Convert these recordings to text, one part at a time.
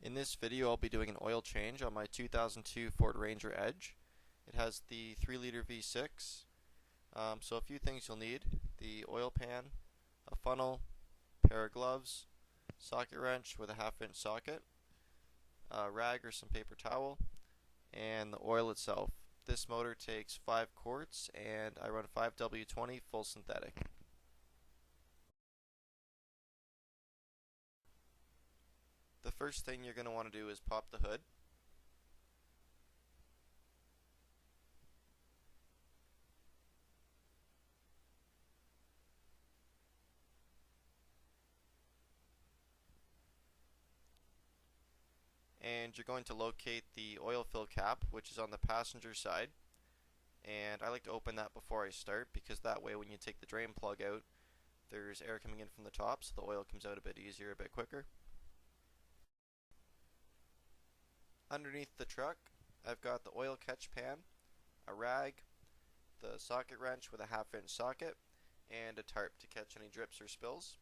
In this video I'll be doing an oil change on my 2002 Ford Ranger Edge. It has the 3-liter V6, so a few things you'll need: the oil pan, a funnel, pair of gloves, socket wrench with a 1/2 inch socket, a rag or some paper towel, and the oil itself. This motor takes 5 quarts and I run 5W20 full synthetic. The first thing you're going to want to do is pop the hood. And you're going to locate the oil fill cap, which is on the passenger side. And I like to open that before I start, because that way when you take the drain plug out, there's air coming in from the top, so the oil comes out a bit easier, a bit quicker. Underneath the truck, I've got the oil catch pan, a rag, the socket wrench with a 1/2 inch socket, and a tarp to catch any drips or spills.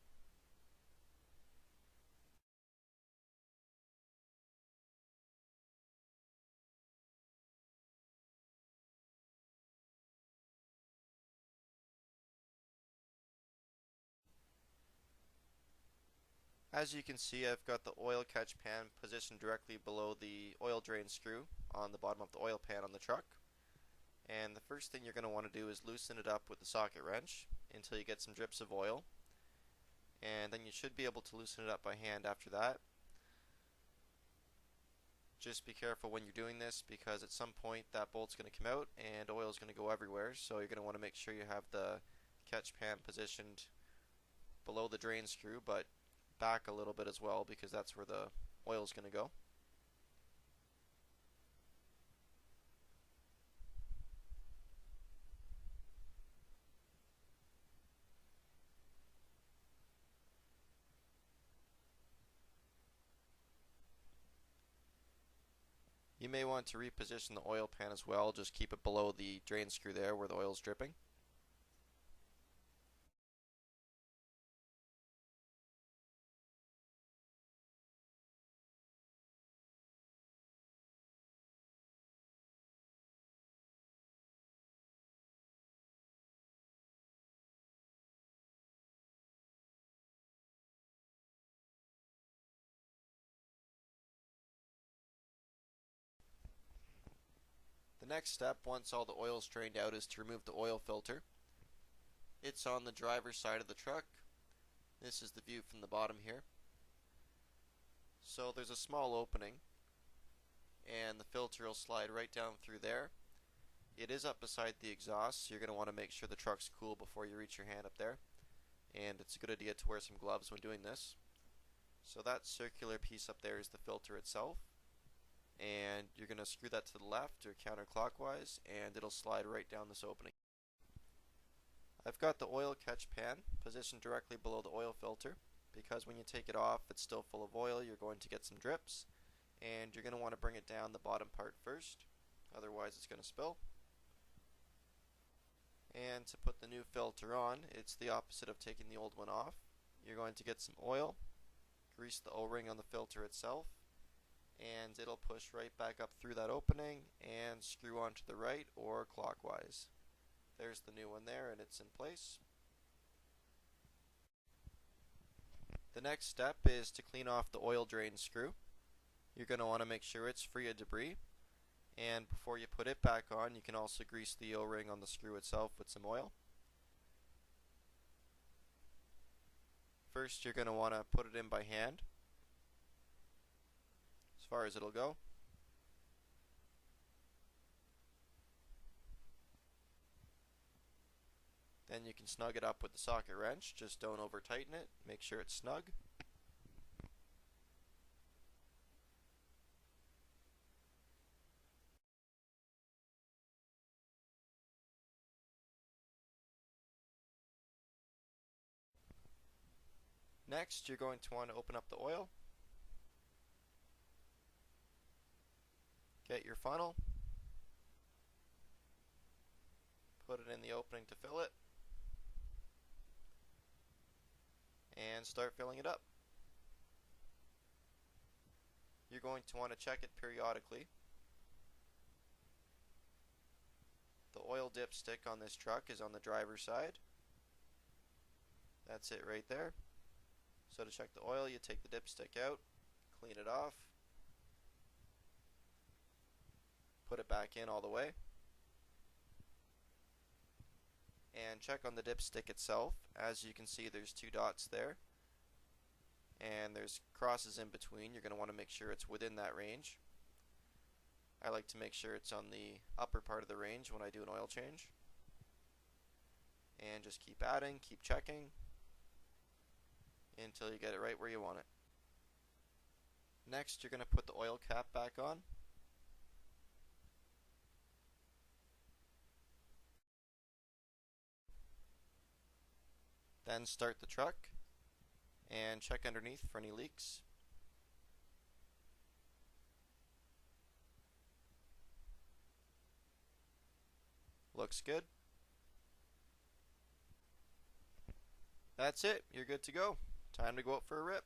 As you can see, I've got the oil catch pan positioned directly below the oil drain screw on the bottom of the oil pan on the truck. And the first thing you're going to want to do is loosen it up with the socket wrench until you get some drips of oil. And then you should be able to loosen it up by hand after that. Just be careful when you're doing this, because at some point that bolt's going to come out and oil is going to go everywhere, so you're going to want to make sure you have the catch pan positioned below the drain screw, but back a little bit as well, because that's where the oil is going to go. You may want to reposition the oil pan as well, just keep it below the drain screw there where the oil is dripping. The next step, once all the oil is drained out, is to remove the oil filter. It's on the driver's side of the truck. This is the view from the bottom here. So there's a small opening, and the filter will slide right down through there. It is up beside the exhaust, so you're going to want to make sure the truck's cool before you reach your hand up there. And it's a good idea to wear some gloves when doing this. So that circular piece up there is the filter itself. And you're going to screw that to the left or counterclockwise, and it'll slide right down this opening. I've got the oil catch pan positioned directly below the oil filter, because when you take it off it's still full of oil, you're going to get some drips, and you're going to want to bring it down the bottom part first, otherwise it's going to spill. And to put the new filter on, it's the opposite of taking the old one off. You're going to get some oil, grease the O-ring on the filter itself, and it'll push right back up through that opening and screw onto the right or clockwise. There's the new one there, and it's in place. The next step is to clean off the oil drain screw. You're going to want to make sure it's free of debris, and before you put it back on, you can also grease the O-ring on the screw itself with some oil. First, you're going to want to put it in by hand, as far as it'll go. Then you can snug it up with the socket wrench, just don't over tighten it, make sure it's snug. Next, you're going to want to open up the oil, get your funnel, put it in the opening to fill it, and start filling it up. You're going to want to check it periodically. The oil dipstick on this truck is on the driver's side. That's it right there. So to check the oil, you take the dipstick out, clean it off, put it back in all the way, and check on the dipstick itself. As you can see, there's two dots there, and there's crosses in between. You're going to want to make sure it's within that range. I like to make sure it's on the upper part of the range when I do an oil change. And just keep adding, keep checking, until you get it right where you want it. Next, you're going to put the oil cap back on. Then start the truck and check underneath for any leaks. Looks good. That's it. You're good to go. Time to go out for a rip.